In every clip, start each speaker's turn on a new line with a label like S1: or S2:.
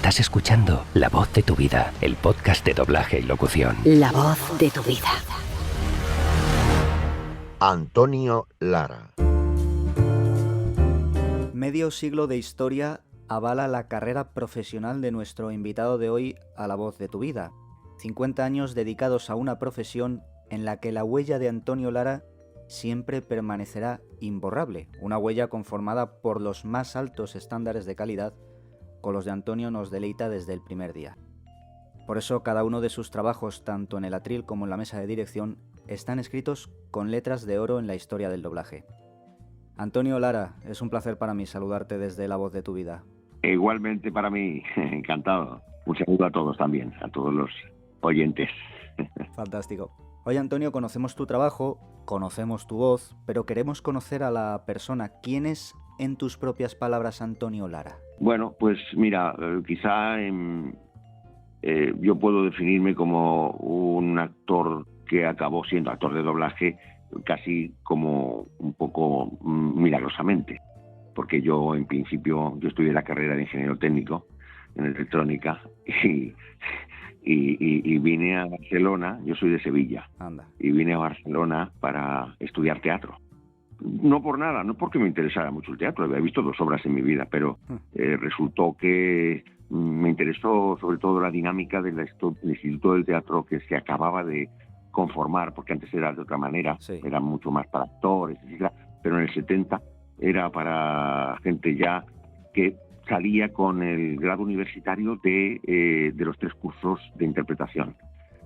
S1: Estás escuchando La Voz de tu Vida, el podcast de doblaje y locución.
S2: La voz de tu vida.
S3: Antonio Lara.
S4: Medio siglo de historia avala la carrera profesional de nuestro invitado de hoy a La Voz de tu Vida. 50 años dedicados a una profesión en la que la huella de Antonio Lara siempre permanecerá imborrable. Una huella conformada por los más altos estándares de calidad, con los de Antonio nos deleita desde el primer día. Por eso cada uno de sus trabajos, tanto en el atril como en la mesa de dirección, están escritos con letras de oro en la historia del doblaje. Antonio Lara, es un placer para mí saludarte desde La Voz de tu Vida.
S5: Igualmente para mí, encantado. Un saludo a todos también, a todos los oyentes.
S4: Fantástico. Hoy, Antonio, conocemos tu trabajo, conocemos tu voz, pero queremos conocer a la persona. ¿Quién es, en tus propias palabras, Antonio Lara?
S5: Bueno, pues mira, quizá yo puedo definirme como un actor que acabó siendo actor de doblaje casi como un poco milagrosamente, porque yo en principio estudié la carrera de ingeniero técnico en electrónica y vine a Barcelona. Yo soy de Sevilla.
S4: Anda.
S5: Y vine a Barcelona para estudiar teatro. No por nada, no porque me interesara mucho el teatro, había visto 2 obras en mi vida, pero resultó que me interesó sobre todo la dinámica del Instituto del Teatro, que se acababa de conformar, porque antes era de otra manera,
S4: sí.
S5: Era mucho más para actores, etc., pero en el 70 era para gente ya que salía con el grado universitario de los 3 cursos de interpretación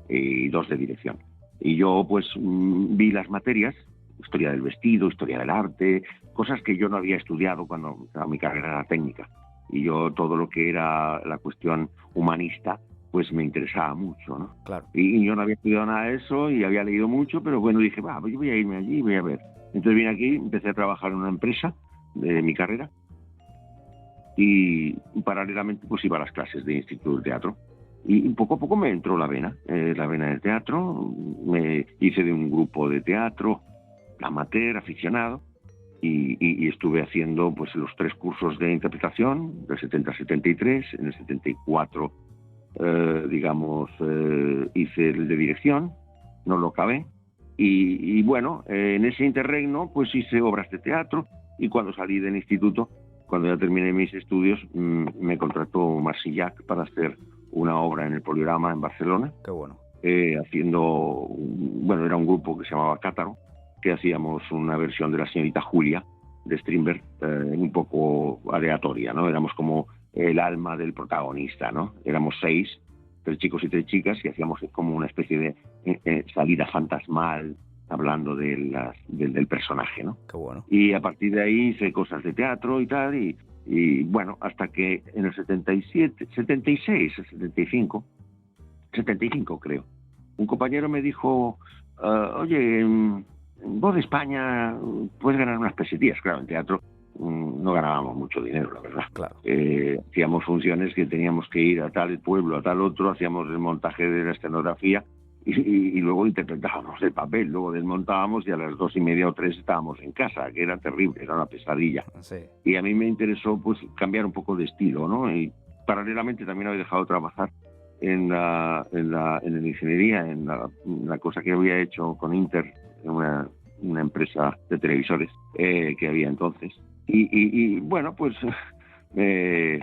S5: y 2 de dirección. Y yo pues vi las materias, historia del vestido, historia del arte, cosas que yo no había estudiado cuando mi carrera era técnica. Y yo todo lo que era la cuestión humanista pues me interesaba mucho, ¿no?
S4: Claro.
S5: Y yo no había estudiado nada de eso y había leído mucho, pero bueno, dije, yo voy a irme allí y voy a ver. Entonces vine aquí, empecé a trabajar en una empresa de mi carrera y paralelamente pues iba a las clases de Instituto del Teatro. Y poco a poco me entró la vena del teatro. Me hice de un grupo de teatro, amateur, aficionado, y estuve haciendo pues los 3 cursos de interpretación, del 70 al 73, en el 74 hice el de dirección, no lo acabé, y bueno, en ese interregno pues hice obras de teatro, y cuando salí del instituto, cuando ya terminé mis estudios, me contrató Marsillac para hacer una obra en el Poliorama en Barcelona.
S4: Qué bueno.
S5: Era un grupo que se llamaba Cátaro, que hacíamos una versión de La señorita Julia de Strindberg, un poco aleatoria, ¿no? Éramos como el alma del protagonista, ¿no? Éramos 6, 3 chicos y 3 chicas, y hacíamos como una especie de salida fantasmal, hablando del personaje, ¿no?
S4: Qué bueno.
S5: Y a partir de ahí hice cosas de teatro y tal, y bueno, hasta que en el 77, 76, 75 creo, un compañero me dijo, oye, en Voz de España puedes ganar unas pesetillas. Claro, en teatro no ganábamos mucho dinero, la verdad.
S4: Claro.
S5: Hacíamos funciones que teníamos que ir a tal pueblo, a tal otro, hacíamos el montaje de la escenografía y luego interpretábamos el papel, luego desmontábamos y a las 2:30 o 3 estábamos en casa, que era terrible, era una pesadilla.
S4: Sí. Y
S5: a mí me interesó pues cambiar un poco de estilo, ¿no? Y paralelamente también había dejado de trabajar en la ingeniería, en la cosa que había hecho con Inter, una empresa de televisores que había entonces. Y bueno, pues me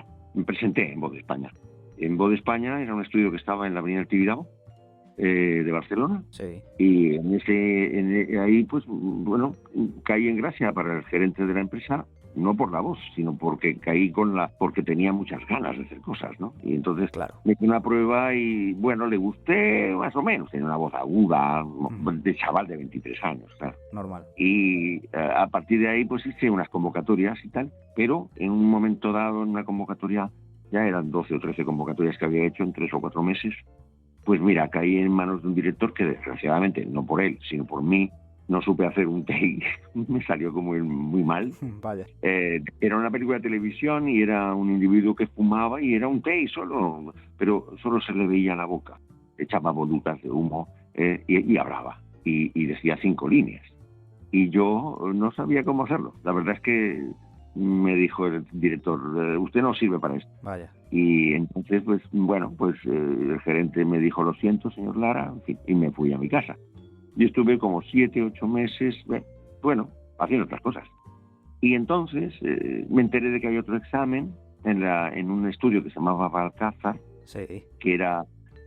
S5: presenté en Voz de España. En Voz de España era un estudio que estaba en la avenida del Tibidabo, de Barcelona.
S4: Sí.
S5: Y ahí pues bueno, caí en gracia para el gerente de la empresa, no por la voz, sino porque porque tenía muchas ganas de hacer cosas, ¿no? Y entonces
S4: claro,
S5: me hice una prueba y bueno, le gusté más o menos, tenía una voz aguda, de chaval de 23 años, claro.
S4: Normal.
S5: Y a partir de ahí pues hice unas convocatorias y tal, pero en un momento dado, en una convocatoria, ya eran 12 o 13 convocatorias que había hecho en 3 o 4 meses, pues mira, caí en manos de un director que desgraciadamente, no por él, sino por mí, no supe hacer un take, me salió como muy mal.
S4: Vaya.
S5: Era una película de televisión y era un individuo que fumaba y era un take solo, pero solo se le veía la boca, echaba volutas de humo y hablaba y decía 5 líneas. Y yo no sabía cómo hacerlo. La verdad es que me dijo el director, usted no sirve para esto.
S4: Vaya.
S5: Y entonces, pues bueno, pues el gerente me dijo, lo siento, señor Lara, en fin, y me fui a mi casa. Y estuve como 7, 8 meses, bueno, haciendo otras cosas. Y entonces me enteré de que había otro examen en un estudio que se llamaba Balcázar,
S4: Sí.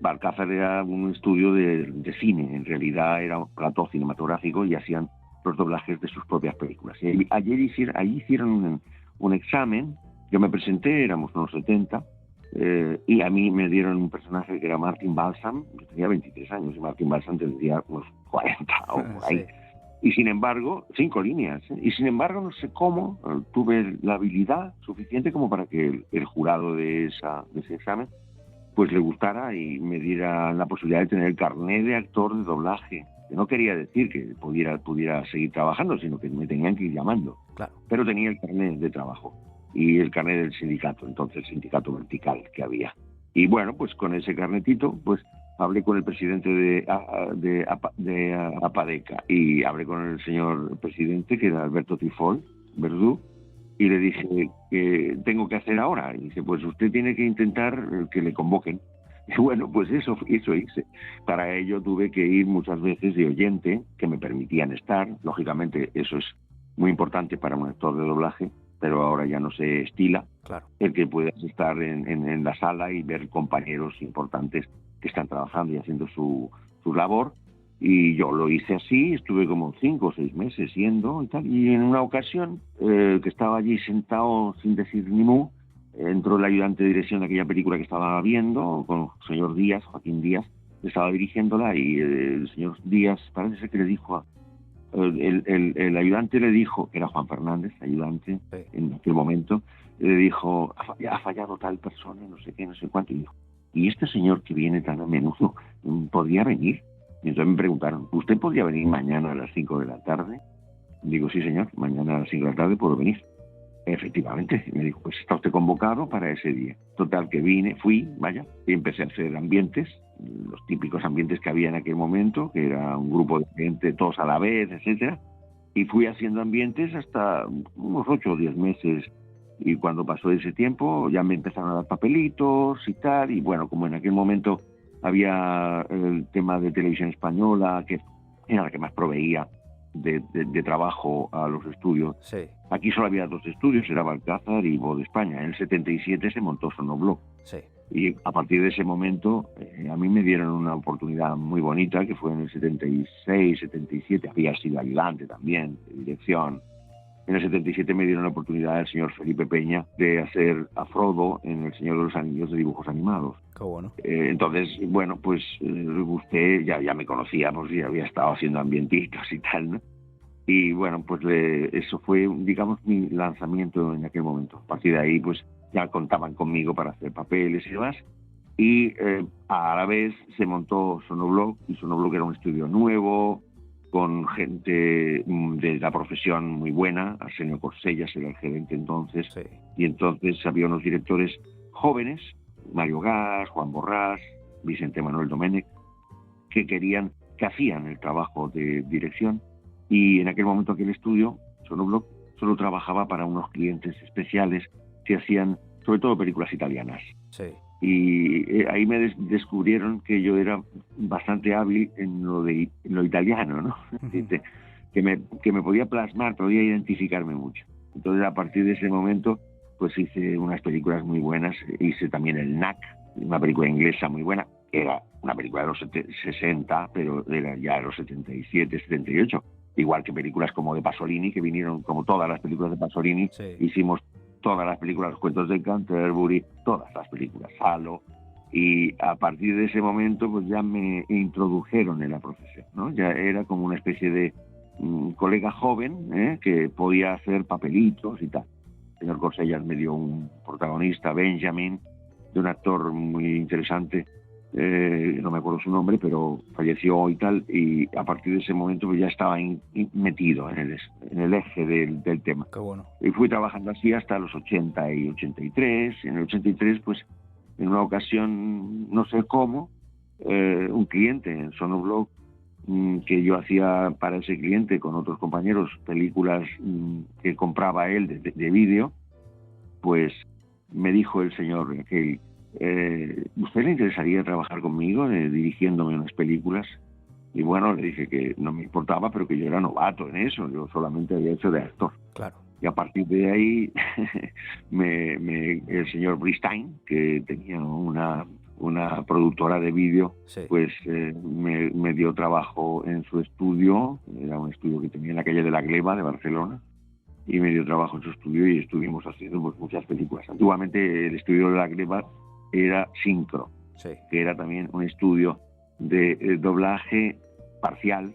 S5: Balcázar era un estudio de cine, en realidad era un plató cinematográfico y hacían los doblajes de sus propias películas. Y allí hicieron un examen, yo me presenté, éramos unos 70, y a mí me dieron un personaje que era Martin Balsam, yo tenía 23 años y Martin Balsam tendría unos 40 o por ahí.
S4: Sí.
S5: Y sin embargo, 5 líneas, y sin embargo no sé cómo tuve la habilidad suficiente como para que el jurado de ese examen pues le gustara y me diera la posibilidad de tener el carné de actor de doblaje. Que no quería decir que pudiera seguir trabajando, sino que me tenían que ir llamando.
S4: Claro.
S5: Pero tenía el carné de trabajo y el carné del sindicato, entonces el sindicato vertical que había. Y bueno, pues con ese carnetito, pues hablé con el presidente de APADECA y hablé con el señor presidente, que era Alberto Trifol, Verdú, y le dije, ¿qué tengo que hacer ahora? Y dice, pues usted tiene que intentar que le convoquen. Y bueno, pues eso hice. Para ello tuve que ir muchas veces de oyente, que me permitían estar. Lógicamente eso es muy importante para un actor de doblaje, pero ahora ya no se estila.
S4: Claro.
S5: El que puedas estar en la sala y ver compañeros importantes que están trabajando y haciendo su labor. Y yo lo hice así, estuve como 5 o 6 meses yendo y tal. Y en una ocasión, que estaba allí sentado sin decir ni mu, entró el ayudante de dirección de aquella película que estaba viendo, con el señor Díaz, Joaquín Díaz, estaba dirigiéndola, y el señor Díaz parece ser que le dijo, el ayudante le dijo, era Juan Fernández, ayudante,
S4: Sí.
S5: en aquel momento, le dijo, ha fallado tal persona, no sé qué, no sé cuánto, y dijo, ¿y este señor que viene tan a menudo podría venir? Y entonces me preguntaron, ¿usted podría venir mañana a las 5 de la tarde? Digo, sí señor, mañana a las 5 de la tarde puedo venir. Efectivamente, me dijo, pues está usted convocado para ese día. Total, que fui, y empecé a hacer ambientes, los típicos ambientes que había en aquel momento, que era un grupo de gente, todos a la vez, etcétera. Y fui haciendo ambientes hasta unos 8 o 10 meses. Y cuando pasó ese tiempo, ya me empezaron a dar papelitos y tal. Y bueno, como en aquel momento había el tema de Televisión Española, que era la que más proveía de trabajo a los estudios.
S4: Sí.
S5: Aquí solo había 2 estudios, era Balcázar y Voz de España. En el 77 se montó Sonobloc.
S4: Sí.
S5: Y a partir de ese momento a mí me dieron una oportunidad muy bonita, que fue en el 76, 77. Había sido ayudante también de dirección. En el 77 me dieron la oportunidad el señor Felipe Peña de hacer a Frodo en El Señor de los Anillos de dibujos animados.
S4: Qué bueno.
S5: Entonces, bueno, pues le gusté, ya me conocía, pues ya había estado haciendo ambientitos y tal, ¿no? Y bueno, pues eso fue, digamos, mi lanzamiento en aquel momento. A partir de ahí, pues ya contaban conmigo para hacer papeles y demás. Y a la vez se montó Sonobloc, y Sonobloc era un estudio nuevo, con gente de la profesión muy buena. Arsenio Corsellas era el gerente entonces.
S4: Sí.
S5: Y entonces había unos directores jóvenes, Mario Gas, Juan Borrás, Vicente Manuel Domènech, que hacían el trabajo de dirección. Y en aquel momento aquel estudio, Sonobloc, solo trabajaba para unos clientes especiales que hacían sobre todo películas italianas.
S4: Sí.
S5: Y ahí me descubrieron que yo era bastante hábil en lo italiano, ¿no? que me podía plasmar, podía identificarme mucho. Entonces, a partir de ese momento, pues hice unas películas muy buenas. Hice también el NAC, una película inglesa muy buena. Era una película de los 60, pero era ya de los 77, 78. Igual que películas como de Pasolini, que vinieron, como todas las películas de Pasolini. Sí. Hicimos todas las películas, Los Cuentos de Canterbury, todas las películas, Salo. Y a partir de ese momento, pues ya me introdujeron en la profesión, ¿no? Ya era como una especie de colega joven, que podía hacer papelitos y tal. El señor Corsellas me dio un protagonista, Benjamin, de un actor muy interesante, no me acuerdo su nombre, pero falleció y tal, y a partir de ese momento pues ya estaba metido en el eje del tema.
S4: Qué bueno.
S5: Y fui trabajando así hasta los 80 y 83. En el 83, pues, en una ocasión, no sé cómo, un cliente en Sonobloc que yo hacía para ese cliente con otros compañeros, películas que compraba él de vídeo, pues me dijo el señor Gale, ¿usted le interesaría trabajar conmigo dirigiéndome unas películas? Y bueno, le dije que no me importaba, pero que yo era novato en eso, yo solamente había hecho de actor.
S4: Claro.
S5: Y a partir de ahí, el señor Bristein, que tenía una productora de vídeo,
S4: Sí.
S5: pues me dio trabajo en su estudio, era un estudio que tenía en la calle de la Gleva de Barcelona, y me dio trabajo en su estudio y estuvimos haciendo pues, muchas películas. Antiguamente el estudio de la Gleva era Sincro,
S4: Sí.
S5: que era también un estudio de doblaje parcial,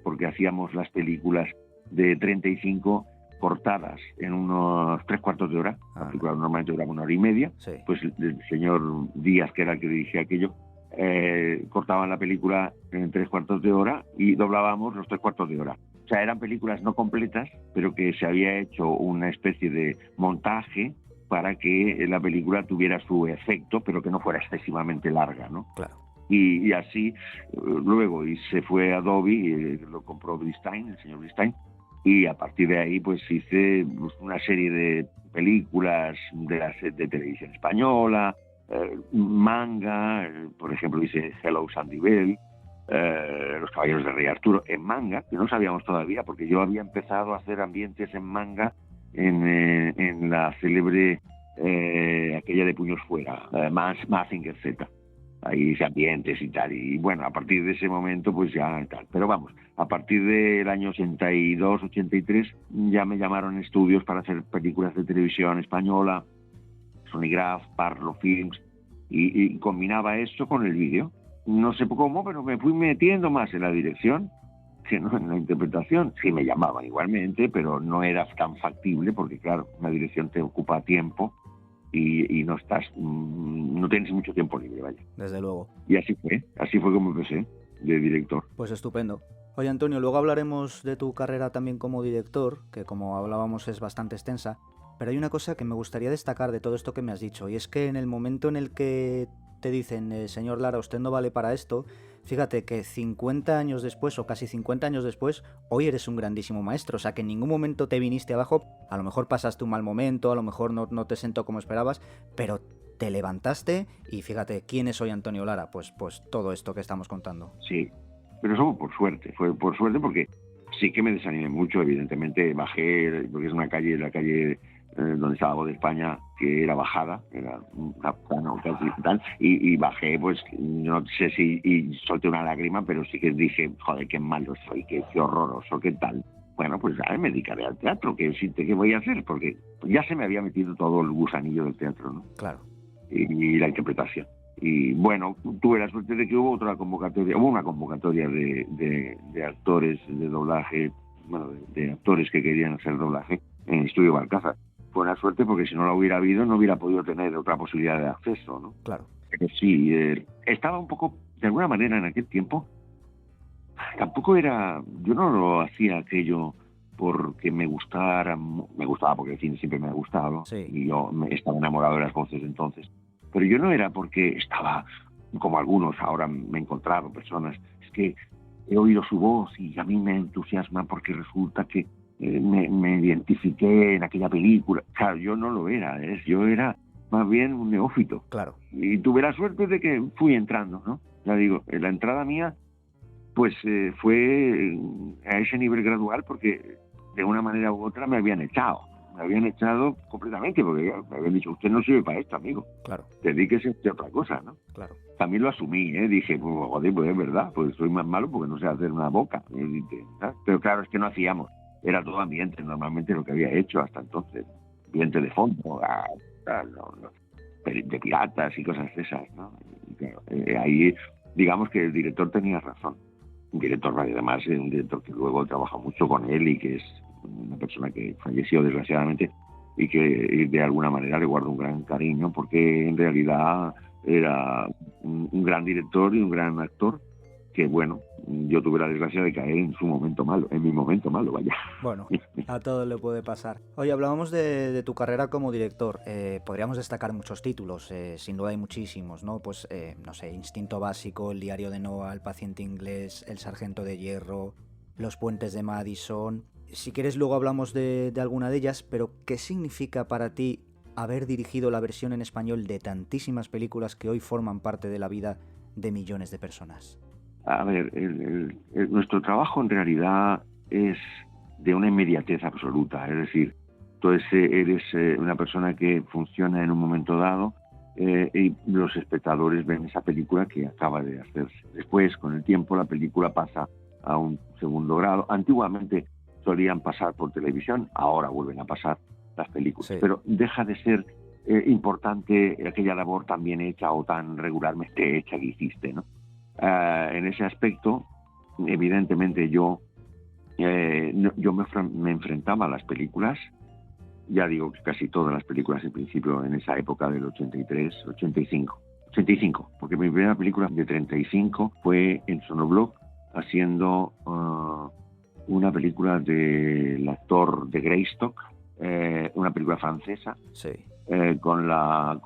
S5: porque hacíamos las películas de 35 cortadas en unos 3/4 de hora. La película normalmente duraba 1 hora y media.
S4: Sí.
S5: Pues el señor Díaz, que era el que dirigía aquello, cortaban la película en 3/4 de hora y doblábamos los 3/4 de hora. O sea, eran películas no completas, pero que se había hecho una especie de montaje para que la película tuviera su efecto, pero que no fuera excesivamente larga, ¿no?
S4: Claro.
S5: Y así, luego, y se fue a Adobe, lo compró Bristein, el señor Bristein, y a partir de ahí pues hice una serie de películas de televisión española, manga, por ejemplo hice Hello Sandy Bell, Los Caballeros de Rey Arturo, en manga, que no sabíamos todavía, porque yo había empezado a hacer ambientes en manga en la célebre, aquella de Puños Fuera, Mazinger Z. Ahí hice ambientes y tal, y bueno, a partir de ese momento pues ya tal, pero vamos, a partir del año 82, 83 ya me llamaron estudios para hacer películas de televisión española, Sonigraph, Parlo Films, y combinaba esto con el vídeo. No sé cómo, pero me fui metiendo más en la dirección que no en la interpretación. Sí me llamaban igualmente, pero no era tan factible porque claro, la dirección te ocupa tiempo y no tienes mucho tiempo libre, vaya.
S4: Desde luego.
S5: Y así fue como empecé de director.
S4: Pues estupendo. Oye, Antonio, luego hablaremos de tu carrera también como director, que como hablábamos es bastante extensa, pero hay una cosa que me gustaría destacar de todo esto que me has dicho, y es que en el momento en el que te dicen, señor Lara, usted no vale para esto, fíjate que 50 años después, o casi 50 años después, hoy eres un grandísimo maestro, o sea que en ningún momento te viniste abajo, a lo mejor pasaste un mal momento, a lo mejor no te sentó como esperabas, pero te levantaste y fíjate, ¿quién es hoy Antonio Lara? Pues todo esto que estamos contando.
S5: Sí, pero eso fue por suerte porque sí que me desanimé mucho, evidentemente bajé, porque es la calle donde estaba la Voz de España, que era bajada, era una tal, y bajé, pues no sé si y solté una lágrima, pero sí que dije, joder, qué malo soy, qué horroroso, qué tal. Bueno, pues ya me dedicaré al teatro, ¿qué voy a hacer? Porque ya se me había metido todo el gusanillo del teatro, ¿no?
S4: Claro.
S5: Y la interpretación. Y bueno, tuve la suerte de que hubo una convocatoria de actores de doblaje, bueno, de actores que querían hacer doblaje en el Estudio Balcázar. Fue una suerte porque si no la hubiera habido no hubiera podido tener otra posibilidad de acceso, ¿no?
S4: Claro.
S5: Pero sí, estaba un poco, de alguna manera en aquel tiempo, tampoco era, yo no lo hacía aquello porque me gustaba porque el cine siempre me ha gustado,
S4: sí.
S5: Y yo estaba enamorado de las voces entonces, pero yo no era porque estaba, como algunos ahora me he encontrado, personas, es que he oído su voz y a mí me entusiasma porque resulta que me identifiqué en aquella película. Claro, yo no lo era, yo era más bien un neófito.
S4: Claro.
S5: Y tuve la suerte de que fui entrando, ¿no? Ya digo, la entrada mía pues fue a ese nivel gradual porque de una manera u otra me habían echado completamente porque me habían dicho, usted no sirve para esto, amigo.
S4: Claro.
S5: Dedíquese a otra cosa, ¿no?
S4: Claro.
S5: También lo asumí, dije, pues joder, pues es verdad, pues soy más malo porque no sé hacer una boca. Pero claro, es que no hacíamos, era todo ambiente, normalmente lo que había hecho hasta entonces, ambiente de fondo, de piratas y cosas de esas, ¿no? Y claro, ahí digamos que el director tenía razón. Un director, además, un director que luego trabaja mucho con él y que es una persona que falleció desgraciadamente y que de alguna manera le guardo un gran cariño porque en realidad era un gran director y un gran actor que, bueno, yo tuve la desgracia de caer en su momento malo, en mi momento malo, vaya.
S4: Bueno, a todos le puede pasar. Oye, hablábamos de tu carrera como director. Podríamos destacar muchos títulos, sin duda hay muchísimos, ¿no? Pues, no sé, Instinto Básico, El diario de Noah, El paciente inglés, El sargento de hierro, Los puentes de Madison. Si quieres luego hablamos de alguna de ellas, pero ¿qué significa para ti haber dirigido la versión en español de tantísimas películas que hoy forman parte de la vida de millones de personas?
S5: A ver, nuestro trabajo en realidad es de una inmediatez absoluta, es decir, tú eres una persona que funciona en un momento dado y los espectadores ven esa película que acaba de hacerse. Después, con el tiempo, la película pasa a un segundo grado. Antiguamente solían pasar por televisión, ahora vuelven a pasar las películas,
S4: Sí.
S5: pero deja de ser importante aquella labor tan bien hecha o tan regularmente hecha que hiciste, ¿no? En ese aspecto, evidentemente yo me enfrentaba a las películas, ya digo que casi todas las películas en principio en esa época del 83, 85, porque mi primera película de 35 fue en Sonobloc haciendo una película del actor de Greystock, una película francesa.
S4: Sí.
S5: Con la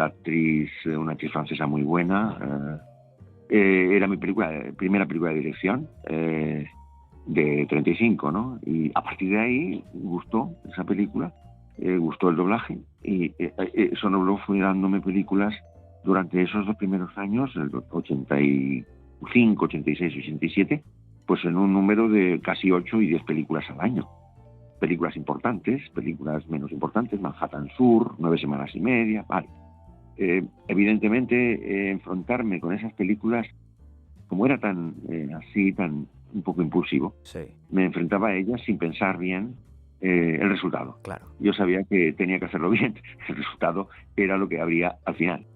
S5: actriz, una actriz francesa muy buena. Era mi primera película de dirección de 35, ¿no? Y a partir de ahí gustó esa película, gustó el doblaje y Sonobloc fue dándome películas durante esos 2 primeros años, el 85, 86, 87, pues en un número de casi 8 y 10 películas al año. Películas importantes, películas menos importantes, Manhattan Sur, 9 semanas y media, vale. Evidentemente, enfrentarme con esas películas, como era tan un poco impulsivo,
S4: Sí.
S5: me enfrentaba a ellas sin pensar bien el resultado.
S4: Claro.
S5: Yo sabía que tenía que hacerlo bien, el resultado era lo que habría al final.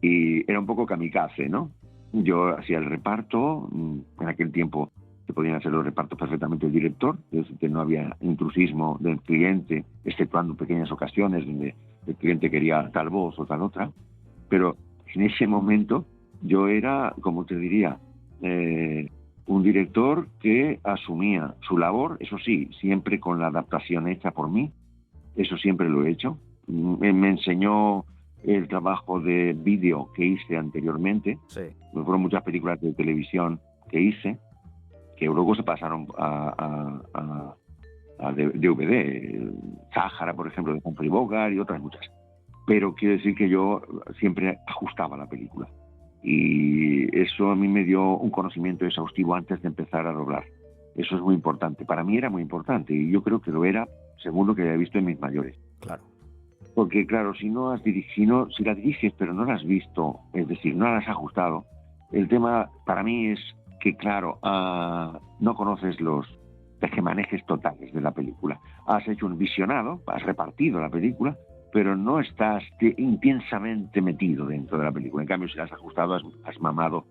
S5: Y era un poco kamikaze, ¿no? Yo hacía el reparto, en aquel tiempo se podían hacer los repartos perfectamente el director, es decir, que no había intrusismo del cliente, exceptuando pequeñas ocasiones donde el cliente quería tal voz o tal otra, pero en ese momento yo era, como te diría, un director que asumía su labor, eso sí, siempre con la adaptación hecha por mí, eso siempre lo he hecho. Me enseñó el trabajo de vídeo que hice anteriormente,
S4: Sí.
S5: fueron muchas películas de televisión que hice, que luego se pasaron a DVD, Sáhara, por ejemplo, de Humphrey Bogart y otras muchas. Pero quiero decir que yo siempre ajustaba la película. Y eso a mí me dio un conocimiento exhaustivo antes de empezar a doblar. Eso es muy importante. Para mí era muy importante y yo creo que lo era según lo que había visto en mis mayores.
S4: Claro.
S5: Porque claro, si la diriges pero no la has visto, es decir, no la has ajustado, el tema para mí es que, claro, no conoces los tejemanejes totales de la película. Has hecho un visionado, has repartido la película, pero no estás intensamente metido dentro de la película. En cambio, si la has ajustado, has mamado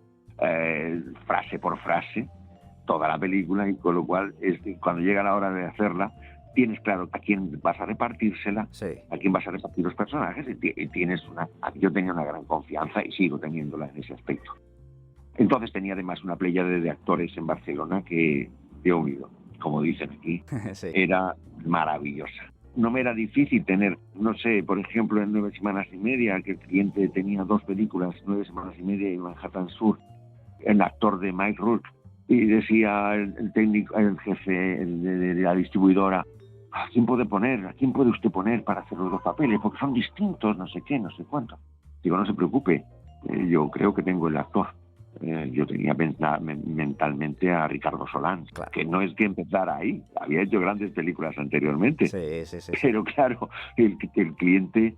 S5: frase por frase toda la película, y con lo cual, cuando llega la hora de hacerla, tienes claro a quién vas a repartírsela,
S4: Sí.
S5: a quién vas a repartir los personajes, y yo tenía una gran confianza y sigo teniéndola en ese aspecto. Entonces tenía además una pléyade de actores en Barcelona que, Dios mío, como dicen aquí,
S4: Sí.
S5: era maravillosa. No me era difícil tener, no sé, por ejemplo, en 9 semanas y media, que el cliente tenía 2 películas, 9 semanas y media y Manhattan Sur, el actor de Mike Rourke, y decía el técnico, el jefe de la distribuidora, ¿a quién puede usted poner para hacer los 2 papeles? Porque son distintos, no sé qué, no sé cuánto. Digo, no se preocupe, yo creo que tengo el actor. Yo tenía mentalmente a Ricardo Solans,
S4: Claro.
S5: que no es que empezara ahí, había hecho grandes películas anteriormente,
S4: Sí.
S5: pero claro, el cliente,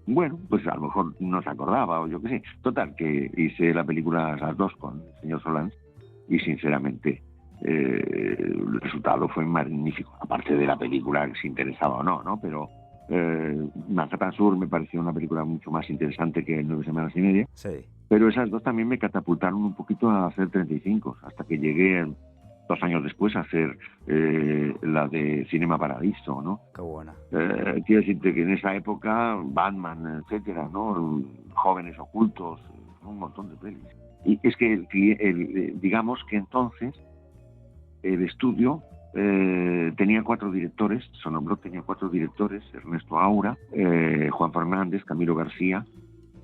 S5: bueno, pues a lo mejor no se acordaba o yo qué sé. Total, que hice la película las 2 con el señor Solans y sinceramente el resultado fue magnífico, aparte de la película, si interesaba o no, pero Manhattan Sur me pareció una película mucho más interesante que 9 semanas y media.
S4: Sí.
S5: Pero esas 2 también me catapultaron un poquito a hacer 35, hasta que llegué 2 años después a hacer la de Cinema Paradiso, ¿no?
S4: Qué buena.
S5: Quiero decirte que en esa época, Batman, etcétera, ¿no? Jóvenes ocultos, un montón de pelis. Y es que digamos que entonces el estudio tenía 4 directores, Sonobloc tenía 4 directores, Ernesto Aura, Juan Fernández, Camilo García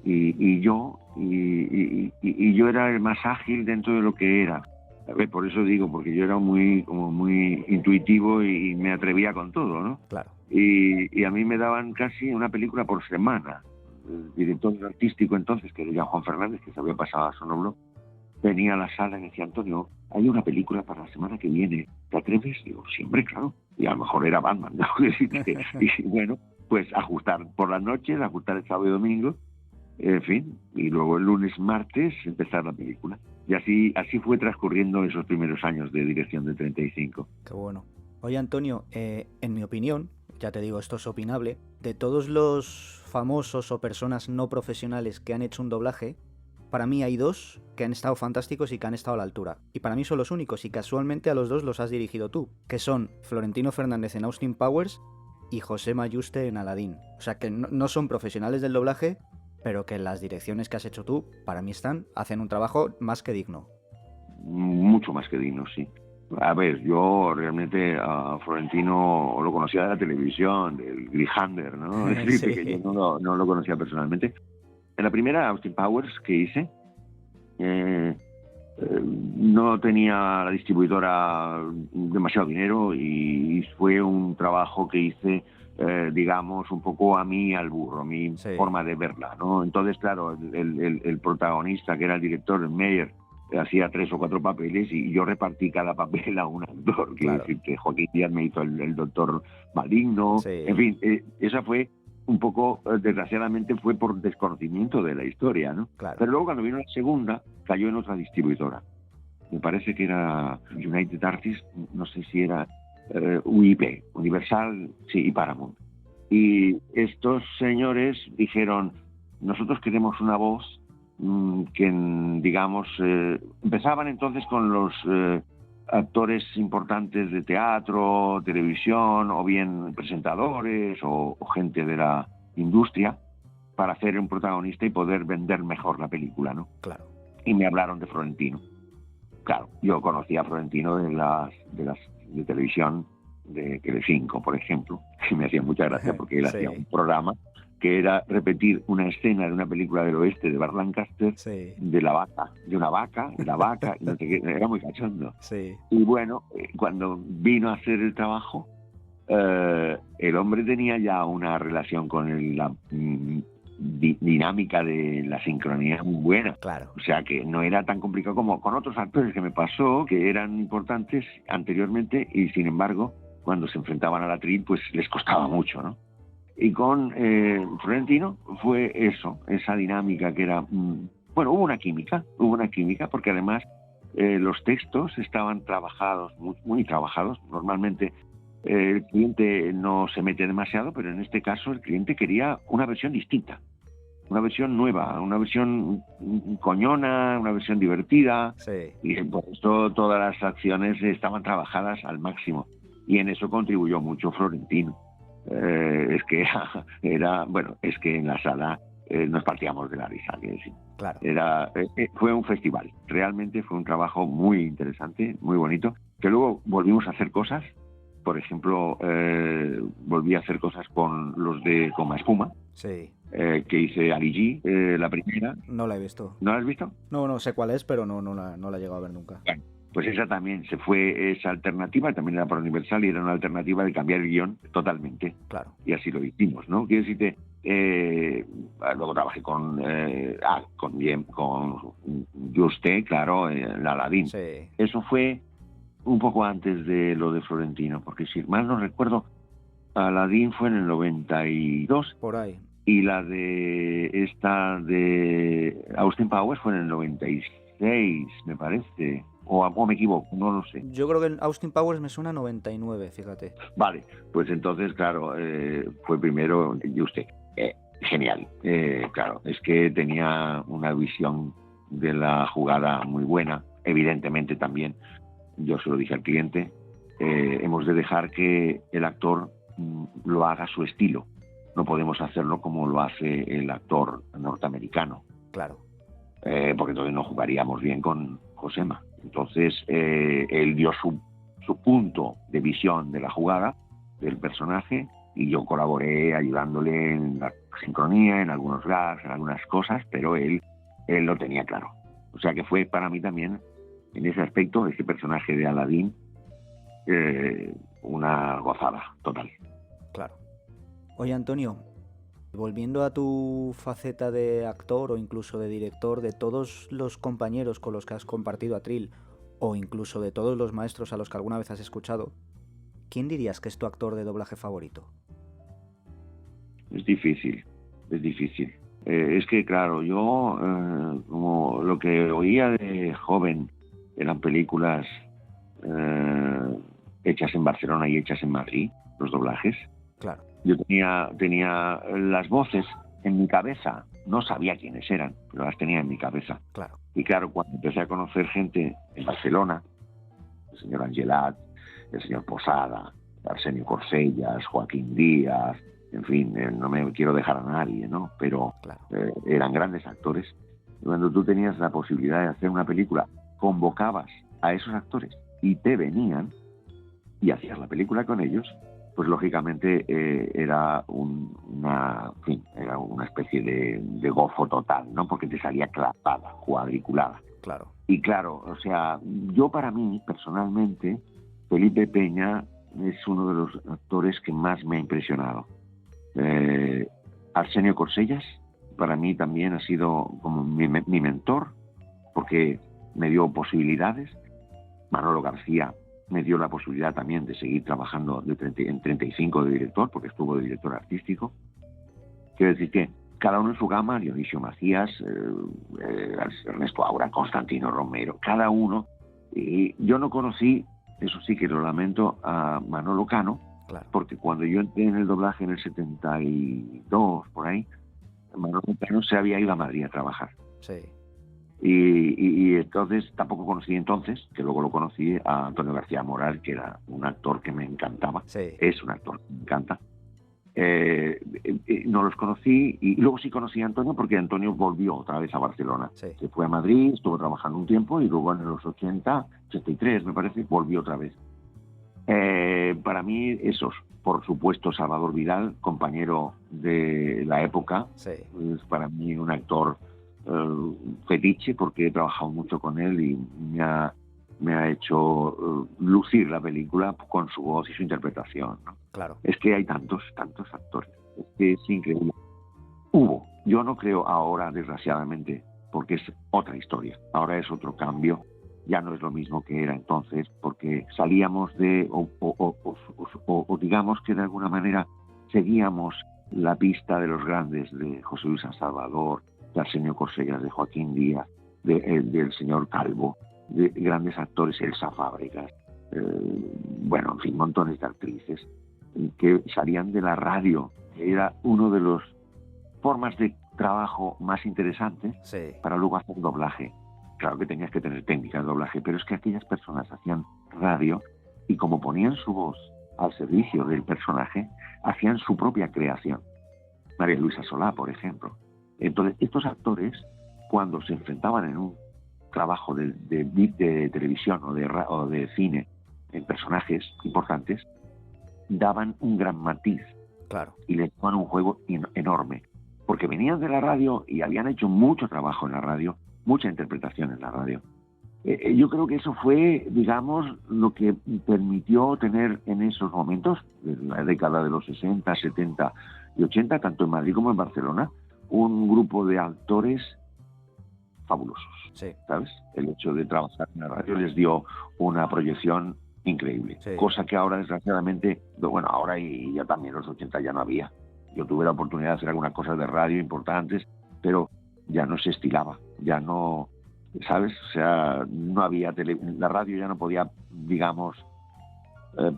S5: y yo, y yo era el más ágil dentro de lo que era. A ver, por eso digo, porque yo era muy intuitivo y me atrevía con todo, ¿no?
S4: Claro.
S5: Y a mí me daban casi una película por semana. El director artístico entonces, que era Juan Fernández, que se había pasado a Sonobloc, venía a la sala y me decía: Antonio, hay una película para la semana que viene, ¿te atreves? Digo, siempre, claro. Y a lo mejor era Batman, ¿no? Y bueno, pues ajustar por las noches, ajustar el sábado y domingo, en fin, y luego el lunes, martes, empezar la película. Y así fue transcurriendo esos primeros años de dirección de 35.
S4: Qué bueno. Oye, Antonio, en mi opinión, ya te digo, esto es opinable, de todos los famosos o personas no profesionales que han hecho un doblaje, para mí hay 2 que han estado fantásticos y que han estado a la altura. Y para mí son los únicos, y casualmente a los 2 los has dirigido tú, que son Florentino Fernández en Austin Powers y José Mayuste en Aladdin. O sea que no son profesionales del doblaje, pero que las direcciones que has hecho tú, para mí hacen un trabajo más que digno.
S5: Mucho más que digno, sí. A ver, yo realmente a Florentino lo conocía de la televisión, del Grijander, ¿no?
S4: Sí.
S5: Que yo no lo conocía personalmente. En la primera Austin Powers que hice, no tenía la distribuidora demasiado dinero y fue un trabajo que hice, digamos, un poco a mí al burro, mi forma de verla, ¿no? Entonces, claro, el protagonista, que era el director, Meyer, hacía 3 o 4 papeles y yo repartí cada papel a un actor. Quiero decir que Joaquín Díaz me hizo el doctor Maligno. Sí. En fin, esa fue un poco, desgraciadamente, fue por desconocimiento de la historia, ¿no? Claro. Pero luego, cuando vino la segunda, cayó en otra distribuidora. Me parece que era United Artists, no sé si era UIP, Universal, sí, y Paramount. Y estos señores dijeron: nosotros queremos una voz que, digamos, empezaban entonces con los actores importantes de teatro, televisión, o bien presentadores o gente de la industria, para hacer un protagonista y poder vender mejor la película, ¿no? Claro. Y me hablaron de Florentino. Claro, yo conocía a Florentino de televisión, de Telecinco, por ejemplo, y me hacía mucha gracia porque él hacía un programa que era repetir una escena de una película del oeste de Burt Lancaster, de una vaca, y no sé qué, era muy cachondo. Sí. Y bueno, cuando vino a hacer el trabajo, el hombre tenía ya una relación con la dinámica de la sincronía muy buena. Claro. O sea que no era tan complicado como con otros actores que me pasó, que eran importantes anteriormente y sin embargo, cuando se enfrentaban al atril, pues les costaba mucho, ¿no? Y con Florentino fue eso, esa dinámica que era... Bueno, hubo una química porque además los textos estaban trabajados, muy trabajados. Normalmente el cliente no se mete demasiado, pero en este caso el cliente quería una versión distinta, una versión nueva, una versión coñona, una versión divertida. Sí. Y por esto todas las acciones estaban trabajadas al máximo. Y en eso contribuyó mucho Florentino. Es que es que en la sala nos partíamos de la risa, quiero decir. Claro. Fue un festival, realmente fue un trabajo muy interesante, muy bonito, que luego volvimos a hacer cosas. Por ejemplo, volví a hacer cosas con los de Coma Espuma, que hice Ali G, la primera. No la he visto. ¿No la has visto? No sé cuál es, pero no la he llegado a ver nunca. Bueno, pues esa también se fue, esa alternativa también era para Universal y era una alternativa de cambiar el guión totalmente. Claro. Y así lo hicimos, ¿no? Quiero decirte, luego trabajé con Juste, claro, en Aladdin. Sí. Eso fue un poco antes de lo de Florentino, porque si mal no recuerdo, Aladdin fue en el 92. Por ahí. Y la de Austin Powers fue en el 96, me parece. O me equivoco, no lo sé. Yo creo que en Austin Powers me suena 99, fíjate. Vale, pues entonces, claro, fue primero Juste. Genial. Claro, es que tenía una visión de la jugada muy buena, evidentemente también. Yo se lo dije al cliente, hemos de dejar que el actor lo haga a su estilo. No podemos hacerlo como lo hace el actor norteamericano. Claro. porque entonces no jugaríamos bien con Josema. Entonces él dio su punto de visión de la jugada, del personaje, y yo colaboré ayudándole en la sincronía, en algunos gags, en algunas cosas, pero él lo tenía claro. O sea que fue para mí también, en ese aspecto, ese personaje de Aladín, una gozada total.
S4: Claro. Oye, Antonio, volviendo a tu faceta de actor o incluso de director, de todos los compañeros con los que has compartido atril, o incluso de todos los maestros a los que alguna vez has escuchado, ¿quién dirías que es tu actor de doblaje favorito?
S5: Es difícil, es difícil. Es que, claro, yo, como lo que oía de joven, eran películas hechas en Barcelona y hechas en Madrid, los doblajes.
S4: Claro.
S5: Yo tenía las voces en mi cabeza, no sabía quiénes eran, pero las tenía en mi cabeza.
S4: Claro.
S5: Y claro, cuando empecé a conocer gente en Barcelona, el señor Angelat, el señor Posada, Arsenio Corsellas, Joaquín Díaz, en fin, no me quiero dejar a nadie, ¿no? Pero
S4: claro,
S5: eran grandes actores. Y cuando tú tenías la posibilidad de hacer una película, convocabas a esos actores y te venían y hacías la película con ellos, pues lógicamente era una especie de gozo total, ¿no? Porque te salía clavada, cuadriculada.
S4: Claro.
S5: Y claro, o sea, yo para mí, personalmente, Felipe Peña es uno de los actores que más me ha impresionado. Arsenio Corsellas, para mí también ha sido como mi mentor, porque me dio posibilidades. Manolo García me dio la posibilidad también de seguir trabajando en 35 de director, porque estuvo de director artístico. Quiero decir que cada uno en su gama, Dionisio Macías, Ernesto Aura, Constantino Romero, cada uno. Y yo no conocí, eso sí que lo lamento, a Manolo Cano,
S4: claro,
S5: porque cuando yo entré en el doblaje en el 72, por ahí, Manolo Cano se había ido a Madrid a trabajar.
S4: Sí.
S5: Y entonces tampoco conocí entonces, que luego lo conocí, a Antonio García Moral, que era un actor que me encantaba.
S4: Sí.
S5: Es un actor que me encanta. No los conocí, y luego sí conocí a Antonio porque Antonio volvió otra vez a Barcelona.
S4: Sí.
S5: Se fue a Madrid, estuvo trabajando un tiempo y luego en los 83 me parece, volvió otra vez. Para mí esos, por supuesto, Salvador Vidal, compañero de la época,
S4: sí,
S5: es para mí un actor fetiche, porque he trabajado mucho con él y me ha hecho lucir la película con su voz y su interpretación, ¿no?
S4: Claro.
S5: Es que hay tantos actores, es que es increíble. Yo no creo ahora, desgraciadamente, porque es otra historia, ahora es otro cambio, ya no es lo mismo que era entonces, porque salíamos o digamos que de alguna manera seguíamos la pista de los grandes, de José Luis San Salvador, de Arsenio Corsellas, de Joaquín Díaz, del señor Calvo, de grandes actores, Elsa Fábregas, bueno, en fin, montones de actrices que salían de la radio. Era uno de los formas de trabajo más interesantes,
S4: sí,
S5: para luego hacer doblaje. Claro que tenías que tener técnica de doblaje, pero es que aquellas personas hacían radio y como ponían su voz al servicio del personaje, hacían su propia creación. María Luisa Solá, por ejemplo. Entonces, estos actores, cuando se enfrentaban en un trabajo de televisión o de cine, en personajes importantes, daban un gran matiz.
S4: claro,
S5: Y les daban un juego enorme. Porque venían de la radio y habían hecho mucho trabajo en la radio, mucha interpretación en la radio. Yo creo que eso fue, digamos, lo que permitió tener en esos momentos, en la década de los 60, 70 y 80, tanto en Madrid como en Barcelona, un grupo de actores fabulosos,
S4: sí,
S5: ¿sabes? El hecho de trabajar en la radio les dio una proyección increíble,
S4: sí,
S5: cosa que ahora, desgraciadamente, bueno, ahora y ya también en los 80 ya no había. Yo tuve la oportunidad de hacer algunas cosas de radio importantes, pero ya no se estilaba, ya no, ¿sabes? O sea, no había la radio ya no podía, digamos,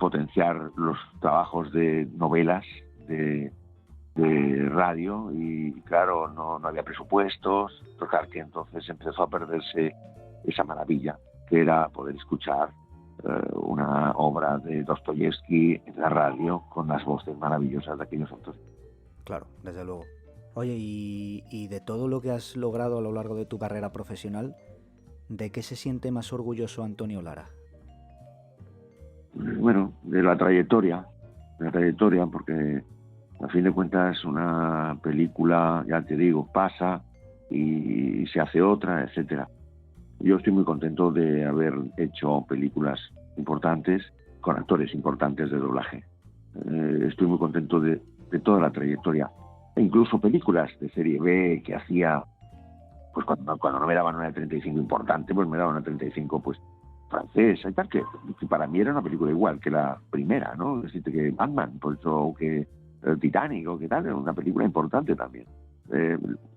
S5: potenciar los trabajos de novelas de radio, y claro, no había presupuestos, tocar que entonces empezó a perderse esa maravilla que era poder escuchar una obra de Dostoyevsky en la radio con las voces maravillosas de aquellos autores.
S4: claro, desde luego. Oye, y de todo lo que has logrado a lo largo de tu carrera profesional, ¿de qué se siente más orgulloso Antonio Lara?
S5: Bueno, de la trayectoria, porque a fin de cuentas una película, ya te digo, pasa y se hace otra, etcétera. Yo estoy muy contento de haber hecho películas importantes con actores importantes de doblaje. Estoy muy contento de toda la trayectoria. E incluso películas de serie B que hacía, pues cuando no me daban una de 35 importante, pues me daban una 35 pues francesa y tal, que para mí era una película igual que la primera, ¿no? Es decir, que Batman, pues, o que Titanic, o que tal, era una película importante también.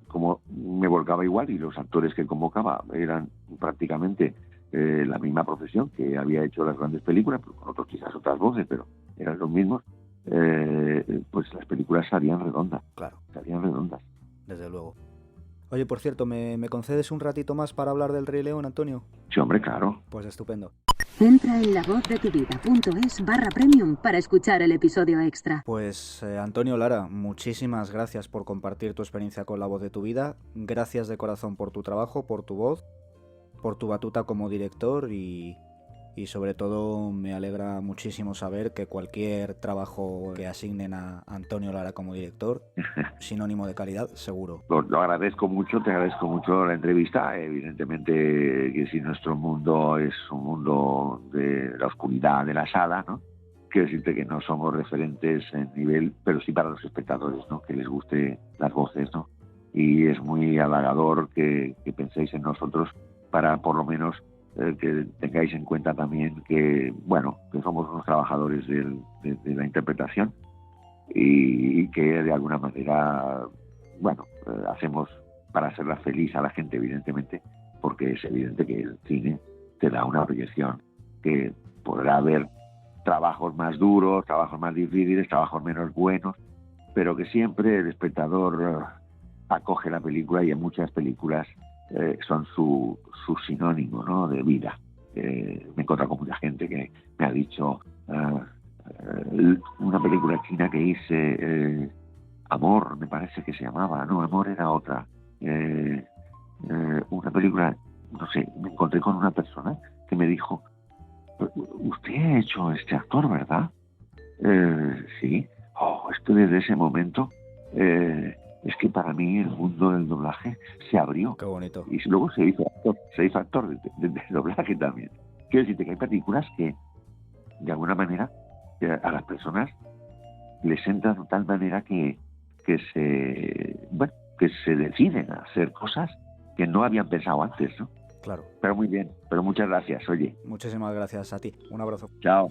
S5: Como me volcaba igual y los actores que convocaba eran prácticamente la misma profesión que había hecho las grandes películas, pues con otros quizás otras voces, pero eran los mismos, pues las películas salían redondas.
S4: Claro.
S5: Salían redondas.
S4: Desde luego. Oye, por cierto, ¿me concedes un ratito más para hablar del Rey León, Antonio?
S5: Sí, hombre, claro.
S4: Pues estupendo.
S2: Entra en lavozdeTuVida.es/premium para escuchar el episodio extra.
S4: Pues Antonio Lara, muchísimas gracias por compartir tu experiencia con La Voz de tu Vida. Gracias de corazón por tu trabajo, por tu voz, por tu batuta como director y sobre todo me alegra muchísimo saber que cualquier trabajo que asignen a Antonio Lara como director, sinónimo de calidad, seguro.
S5: Lo agradezco mucho, te agradezco mucho la entrevista. Evidentemente que si nuestro mundo es un mundo de la oscuridad de la sala, ¿no? Quiero decirte que no somos referentes en nivel, pero sí para los espectadores, ¿no? Que les guste las voces, ¿no? Y es muy halagador que penséis en nosotros para por lo menos que tengáis en cuenta también que, bueno, que somos unos trabajadores de la interpretación y que de alguna manera, bueno, hacemos para hacerla feliz a la gente, evidentemente, porque es evidente que el cine te da una proyección, que podrá haber trabajos más duros, trabajos más difíciles, trabajos menos buenos, pero que siempre el espectador acoge la película y en muchas películas son su sinónimo, ¿no? De vida. Me he encontrado con mucha gente que me ha dicho una película china que hice, Amor, me parece que se llamaba, no, Amor era otra. Una película, no sé, me encontré con una persona que me dijo, usted ha hecho este actor, ¿verdad? Sí. Esto desde ese momento es que para mí el mundo del doblaje se abrió.
S4: Qué bonito.
S5: Y luego se hizo actor de doblaje también. Quiero decirte que hay películas que, de alguna manera, a las personas les entran de tal manera que se deciden a hacer cosas que no habían pensado antes, ¿no?
S4: Claro.
S5: Pero muy bien, pero muchas gracias, oye.
S4: Muchísimas gracias a ti. Un abrazo.
S5: Chao.